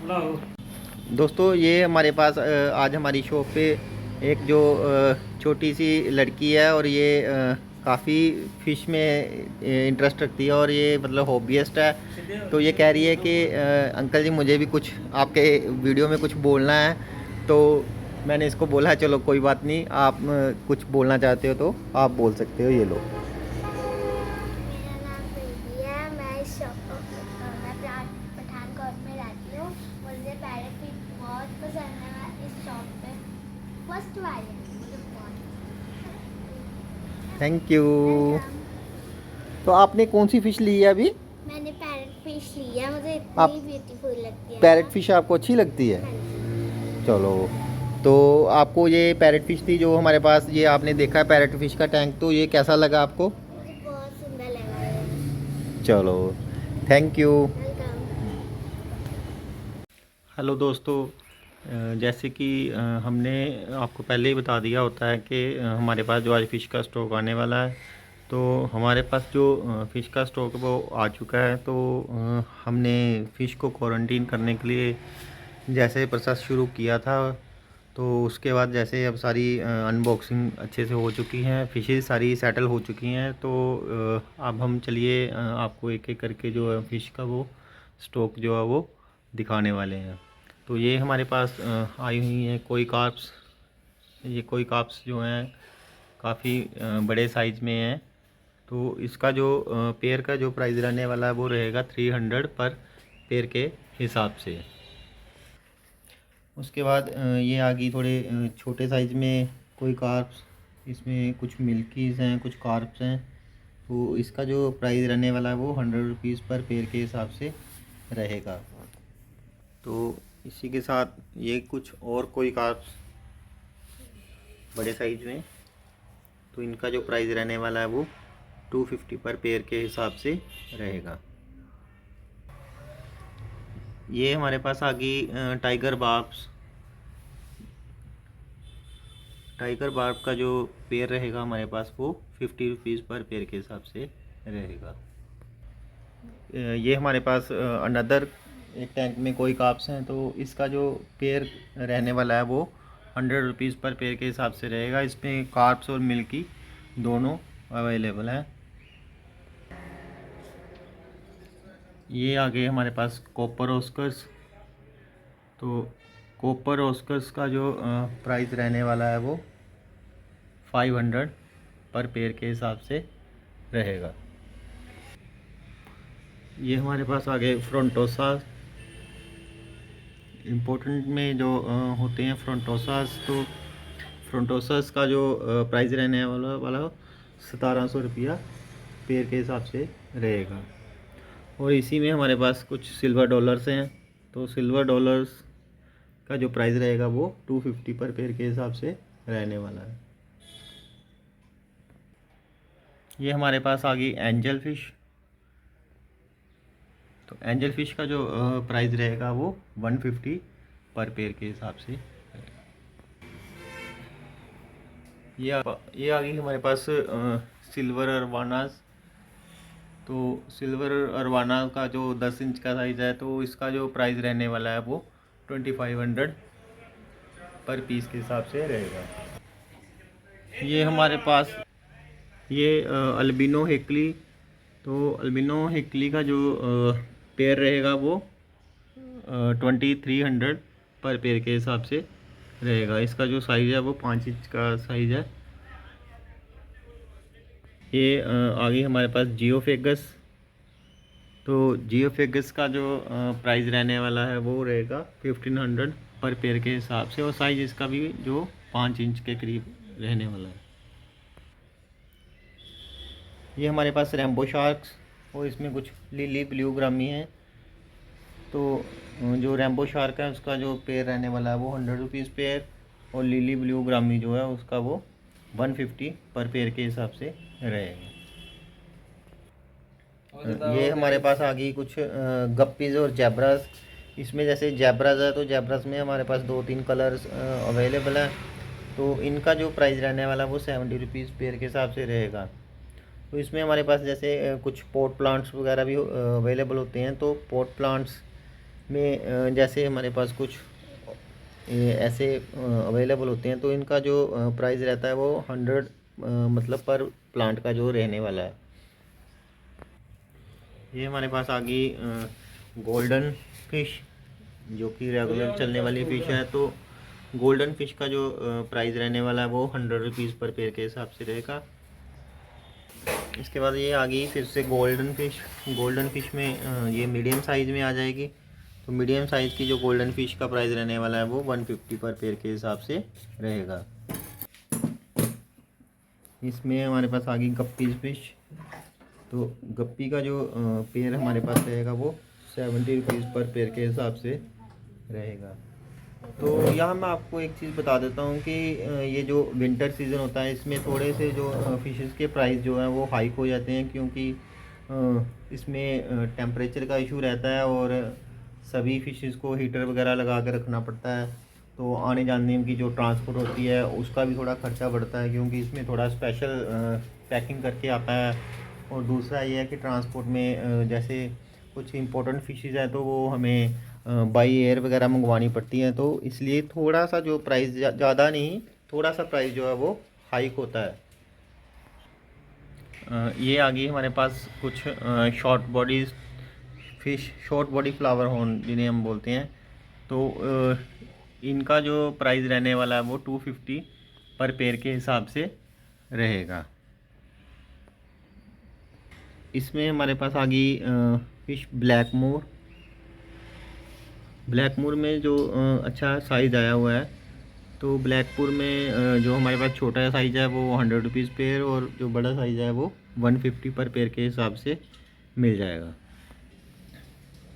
दोस्तों ये हमारे पास आज हमारी शॉप पे एक जो छोटी सी लड़की है और ये काफ़ी फ़िश में इंटरेस्ट रखती है और ये मतलब हॉबीस्ट है। तो ये कह रही है कि अंकल जी मुझे भी कुछ आपके वीडियो में कुछ बोलना है। तो मैंने इसको बोला चलो कोई बात नहीं, आप कुछ बोलना चाहते हो तो आप बोल सकते हो, ये लो। मेरा नाम प्रीति है। मैं इस शॉप पर पठानकोट में रहती हूँ। मुझे पैरट फिश बहुत पसंद है। मैं इस शॉप पे फर्स्ट वाली हूँ। मुझे बहुत थैंक यू। वेलकम। तो आपने कौन सी फ़िश ली है अभी? मैंने पैरट फिश ली है। मुझे आप इतनी ब्यूटीफुल लगती है पैरट ना। फ़िश आपको अच्छी लगती है? हाँ जी। चलो, तो आपको ये पैरट फिश थी जो हमारे पास, ये आपने देखा है पैरट फिश का टैंक, तो ये कैसा लगा आपको? मुझे बहुत सुंदर लगा ये। चलो, थैंक यू। वेलकम। हेलो दोस्तों, जैसे कि हमने आपको पहले ही बता दिया होता है कि हमारे पास जो आज फ़िश का स्टॉक आने वाला है, तो हमारे पास जो फ़िश का स्टॉक वो आ चुका है। तो हमने फ़िश को क्वारंटीन करने के लिए जैसे प्रोसेस शुरू किया था, तो उसके बाद जैसे अब सारी अनबॉक्सिंग अच्छे से हो चुकी हैं, फ़िशेज़ सारी सेटल हो चुकी हैं। तो अब हम चलिए आपको एक एक करके जो है फ़िश का वो स्टॉक जो है वो दिखाने वाले हैं। तो ये हमारे पास आई हुई हैं कोई कार्प्स। ये कोई कार्प्स जो हैं काफ़ी बड़े साइज़ में हैं। तो इसका जो पेयर का जो प्राइस रहने वाला है वो रहेगा 300 पर पेयर के हिसाब से। उसके बाद ये आ गई थोड़े छोटे साइज़ में कोई कार्प्स। इसमें कुछ मिल्कीज़ हैं, कुछ कार्प्स हैं। तो इसका जो प्राइस रहने वाला है वो 100 रुपीज़ पर पेयर के हिसाब से रहेगा। तो इसी के साथ ये कुछ और कोई कार्प्स बड़े साइज़ में, तो इनका जो प्राइस रहने वाला है वो 250 पर पेयर के हिसाब से रहेगा। ये हमारे पास आ गई टाइगर बार्ब्स। टाइगर बार्ब का जो पेयर रहेगा हमारे पास वो 50 रुपीज़ पर पेयर के हिसाब से रहेगा। ये हमारे पास अनदर एक टैंक में कोई कार्प्स हैं, तो इसका जो पेयर रहने वाला है वो 100 रुपीज़ पर पेयर के हिसाब से रहेगा। इसमें कार्प्स और मिल्की दोनों अवेलेबल हैं। ये आ गए हमारे पास कॉपर ऑस्कर्स। तो कॉपर ऑस्कर्स का जो प्राइस रहने वाला है वो 500 पर पेयर के हिसाब से रहेगा। ये हमारे पास आ गए फ्रंटोसा। इम्पोर्टेंट में जो होते हैं फ्रंटोसास, तो फ्रंटोसास का जो प्राइस रहने वाला 1700 रुपया पेयर के हिसाब से रहेगा। और इसी में हमारे पास कुछ सिल्वर डॉलर्स हैं। तो सिल्वर डॉलर्स का जो प्राइस रहेगा वो 250 पर पेयर के हिसाब से रहने वाला है। ये हमारे पास आ गई एंजल फिश। तो एंजल फिश का जो प्राइस रहेगा वो 150 पर पेयर के हिसाब से। ये आ गई हमारे पास सिल्वर अरवानास। तो सिल्वर अरवाना का जो 10 इंच का साइज़ है, तो इसका जो प्राइस रहने वाला है वो 2500 पर पीस के हिसाब से रहेगा। ये हमारे पास ये अल्बिनो हेकली। तो अल्बिनो हेकली का जो पेयर रहेगा वो 2300 पर पेयर के हिसाब से रहेगा। इसका जो साइज़ है वो 5 इंच का साइज़ है। ये आ गई हमारे पास जियोफेगस। तो जियोफेगस का जो प्राइस रहने वाला है वो रहेगा 1500 पर पेयर के हिसाब से, और साइज़ इसका भी जो 5 इंच के करीब रहने वाला है। ये हमारे पास रैम्बो शार्क्स, और इसमें कुछ लिली ब्लू ग्रामी हैं। तो जो रैम्बो शार्क है उसका जो पेयर रहने वाला है वो 100 रुपीज़ पेयर, और लिली ब्लू ग्रामी जो है उसका वो 150 पर पेयर के हिसाब से रहेगा। ये हमारे पास आ गई कुछ गप्पीज़ और जैब्रास। इसमें जैसे जैब्रास है, तो जैब्रास में हमारे पास 2-3 कलर्स अवेलेबल हैं। तो इनका जो प्राइस रहने वाला है वो 70 रुपीज़ पेयर के हिसाब से रहेगा। तो इसमें हमारे पास जैसे कुछ पॉट प्लांट्स वगैरह भी अवेलेबल होते हैं। तो पॉट प्लांट्स में जैसे हमारे पास कुछ ऐसे अवेलेबल होते हैं, तो इनका जो प्राइस रहता है वो 100 मतलब पर प्लांट का जो रहने वाला है। ये हमारे पास आ गई गोल्डन फिश, जो कि रेगुलर चलने वाली फ़िश है। तो गोल्डन फिश का जो प्राइस रहने वाला है वो 100 रुपीज़ पर पेयर के हिसाब से रहेगा। इसके बाद ये आ गई फिर से गोल्डन फिश। गोल्डन फिश में ये मीडियम साइज़ में आ जाएगी। तो मीडियम साइज़ की जो गोल्डन फिश का प्राइस रहने वाला है वो 150 पर पेयर के हिसाब से रहेगा। इसमें हमारे पास आ गई गप्पी फिश। तो गप्पी का जो पेयर हमारे पास रहेगा वो 70 रुपीज़ पर पेयर के हिसाब से रहेगा। तो यहाँ मैं आपको एक चीज़ बता देता हूँ कि ये जो विंटर सीज़न होता है, इसमें थोड़े से जो फ़िशेस के प्राइस जो हैं वो हाइक हो जाते हैं, क्योंकि इसमें टेम्परेचर का इशू रहता है और सभी फ़िशेस को हीटर वगैरह लगा के रखना पड़ता है। तो आने जाने की जो ट्रांसपोर्ट होती है उसका भी थोड़ा ख़र्चा बढ़ता है, क्योंकि इसमें थोड़ा स्पेशल पैकिंग करके आता है। और दूसरा ये है कि ट्रांसपोर्ट में जैसे कुछ इंपॉर्टेंट फ़िशेस हैं तो वो हमें बाई एयर वगैरह मंगवानी पड़ती हैं, तो इसलिए थोड़ा सा जो प्राइस ज़्यादा नहीं, थोड़ा सा प्राइस जो है वो हाइक होता है। ये आ गई हमारे पास कुछ short body fish, short body flower horn जिन्हें हम बोलते हैं। तो इनका जो प्राइस रहने वाला है वो 250 पर पेयर के हिसाब से रहेगा। इसमें हमारे पास आ गई फिश ब्लैक मोर। ब्लैक मोर में जो अच्छा साइज़ आया हुआ है, तो ब्लैकपुर में जो हमारे पास छोटा साइज़ है वो 100 रुपीज़ पेयर, और जो बड़ा साइज़ है वो 150 पर पेयर के हिसाब से मिल जाएगा।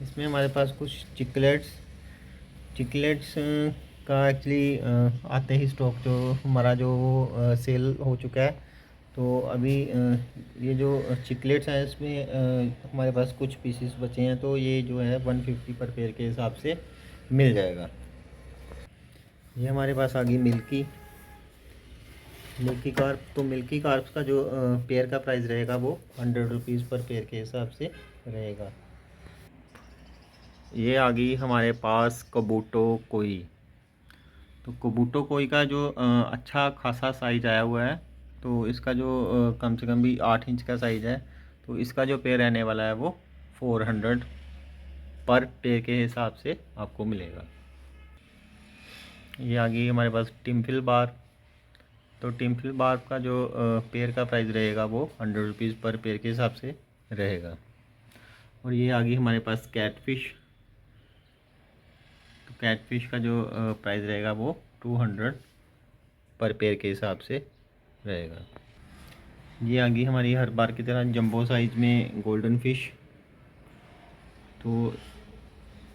इसमें हमारे पास कुछ चिकलेट्स का एक्चुअली आते ही स्टॉक जो हमारा जो सेल हो चुका है। तो अभी ये जो चिकलेट्स हैं इसमें हमारे पास कुछ पीसेस बचे हैं, तो ये जो है 150 पर पेयर के हिसाब से मिल जाएगा। ये हमारे पास आ गई मिल्की कार्प। तो मिल्की कार्प का जो पेयर का प्राइस रहेगा वो 100 रुपीज़ पर पेयर के हिसाब से रहेगा। ये आ गई हमारे पास कबूटो कोई। तो कबूटो कोई का जो अच्छा खासा साइज़ आया हुआ है, तो इसका जो कम से कम भी 8 इंच का साइज़ है। तो इसका जो पेयर रहने वाला है वो 400 पर पेयर के हिसाब से आपको मिलेगा। ये आ गई हमारे पास टिम्फिल बार। तो टिम्फिल बार का जो पेयर का प्राइस रहेगा वो 100 रुपीज़ पर पेयर के हिसाब से रहेगा। और ये आ गई हमारे पास कैटफ़िश। तो कैटफ़िश का जो प्राइस रहेगा वो 200 पर पेयर के हिसाब से रहेगा। ये आ गई हमारी हर बार की तरह जंबो साइज़ में गोल्डन फिश। तो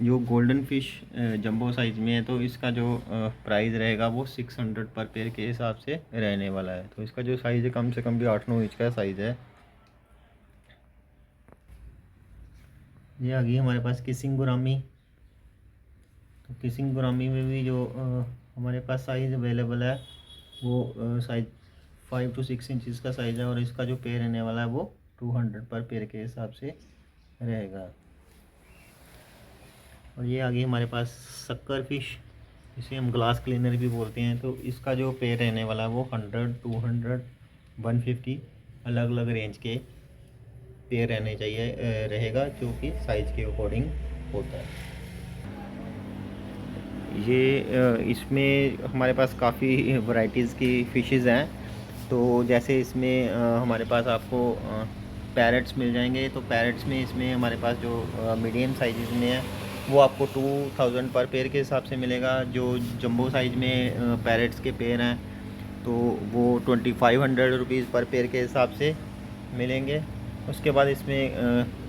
जो गोल्डन फिश जंबो साइज़ में है, तो इसका जो प्राइस रहेगा वो 600 पर पेयर के हिसाब से रहने वाला है। तो इसका जो साइज़ है कम से कम भी 8-9 इंच का साइज़ है। ये आ गई हमारे पास किसिंग गुरामी। तो किसिंग गुरामी में भी जो हमारे पास साइज़ अवेलेबल है वो साइज़ 5 to 6 इंचज़ का साइज़ है, और इसका जो पेयर रहने वाला है वो 200 पर पेयर के हिसाब से रहेगा। और ये आ गई हमारे पास शक्कर फिश, इसे हम ग्लास क्लीनर भी बोलते हैं। तो इसका जो पेयर रहने वाला है वो 100, 200, 150 अलग अलग रेंज के पेयर रहने चाहिए रहेगा, जो कि साइज़ के अकॉर्डिंग होता है। ये इसमें हमारे पास काफ़ी वैरायटीज़ की फ़िशेज़ हैं। तो जैसे इसमें हमारे पास आपको पैरेट्स मिल जाएंगे। तो पैरेट्स में इसमें हमारे पास जो मीडियम साइज़ में है वो आपको 2000 पर पेयर के हिसाब से मिलेगा। जो जंबो साइज़ में पैरेट्स के पेयर हैं तो वो 2500 रुपीज़ पर पेयर के हिसाब से मिलेंगे। उसके बाद इसमें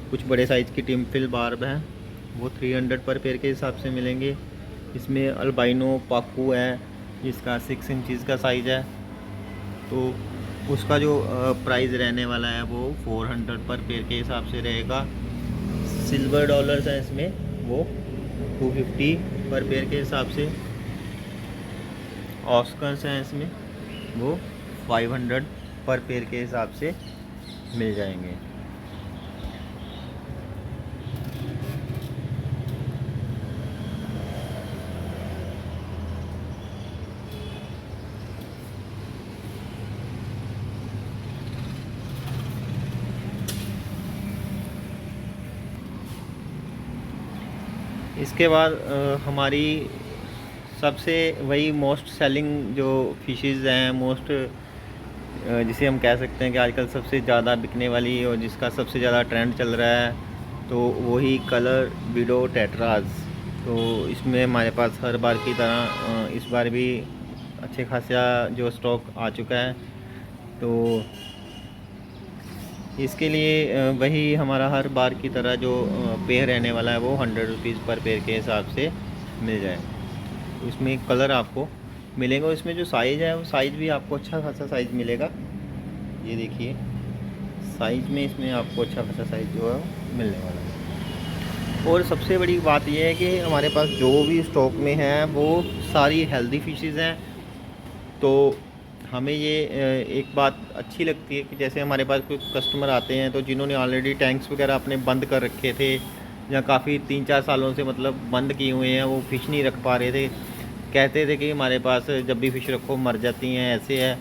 कुछ बड़े साइज़ की टिम्फिल बार्ब हैं, वो 300 पर पेयर के हिसाब से मिलेंगे। इसमें अल्बाइनो पाकू है जिसका 6 इंचज़ का साइज़ है, तो उसका जो प्राइस रहने वाला है वो 400 पर पेयर के हिसाब से रहेगा। सिल्वर डॉलर्स हैं इसमें, वो 250 पर पेयर के हिसाब से। ऑस्कर्स हैं इसमें, वो 500 पर पेयर के हिसाब से मिल जाएंगे। इसके बाद हमारी सबसे वही मोस्ट सेलिंग जो फिशेज़ हैं, मोस्ट जिसे हम कह सकते हैं कि आजकल सबसे ज़्यादा बिकने वाली और जिसका सबसे ज़्यादा ट्रेंड चल रहा है, तो वही कलर विडो टेट्राज। तो इसमें हमारे पास हर बार की तरह इस बार भी अच्छे खासा जो स्टॉक आ चुका है। तो इसके लिए वही हमारा हर बार की तरह जो पेयर रहने वाला है वो 100 रुपीज़ पर पेयर के हिसाब से मिल जाएगा। इसमें कलर आपको मिलेगा, इसमें जो साइज़ है वो साइज़ भी आपको अच्छा खासा साइज़ मिलेगा। ये देखिए साइज़ में इसमें आपको अच्छा खासा साइज़ जो है मिलने वाला है। और सबसे बड़ी बात यह है कि हमारे पास जो भी स्टॉक में है वो सारी हेल्दी फिशेज़ हैं। तो हमें ये एक बात अच्छी लगती है कि जैसे हमारे पास कोई कस्टमर आते हैं तो जिन्होंने ऑलरेडी टैंक्स वगैरह अपने बंद कर रखे थे या काफ़ी 3-4 सालों से मतलब बंद किए हुए हैं, वो फ़िश नहीं रख पा रहे थे, कहते थे कि हमारे पास जब भी फ़िश रखो मर जाती हैं, ऐसे है।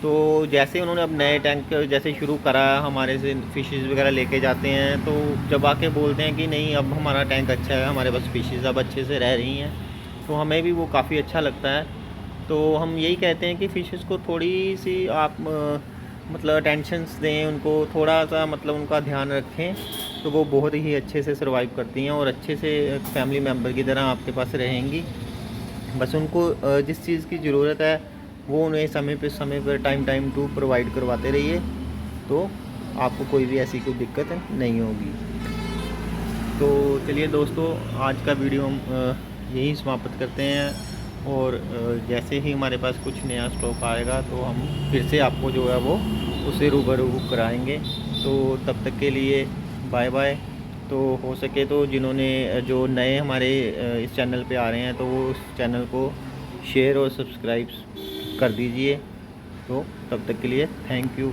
तो जैसे उन्होंने अब नए टैंक जैसे शुरू करा, हमारे से फ़िशेज़ वगैरह लेके जाते हैं, तो जब आके बोलते हैं कि नहीं अब हमारा टैंक अच्छा है, हमारे पास फ़िशेज़ अब अच्छे से रह रही हैं, तो हमें भी वो काफ़ी अच्छा लगता है। तो हम यही कहते हैं कि फ़िशेज़ को थोड़ी सी आप मतलब अटेंशन्स दें, उनको थोड़ा सा मतलब उनका ध्यान रखें, तो वो बहुत ही अच्छे से सर्वाइव करती हैं और अच्छे से फैमिली मेम्बर की तरह आपके पास रहेंगी। बस उनको जिस चीज़ की ज़रूरत है वो उन्हें समय पर टाइम टू प्रोवाइड करवाते रहिए, तो आपको कोई भी ऐसी कोई दिक्कत नहीं होगी। तो चलिए दोस्तों, आज का वीडियो हम यही समाप्त करते हैं। और जैसे ही हमारे पास कुछ नया स्टॉक आएगा तो हम फिर से आपको जो है वो उसे रूबरू कराएंगे। तो तब तक के लिए बाय बाय। तो हो सके तो जिन्होंने जो नए हमारे इस चैनल पे आ रहे हैं तो वो उस चैनल को शेयर और सब्सक्राइब कर दीजिए। तो तब तक के लिए थैंक यू।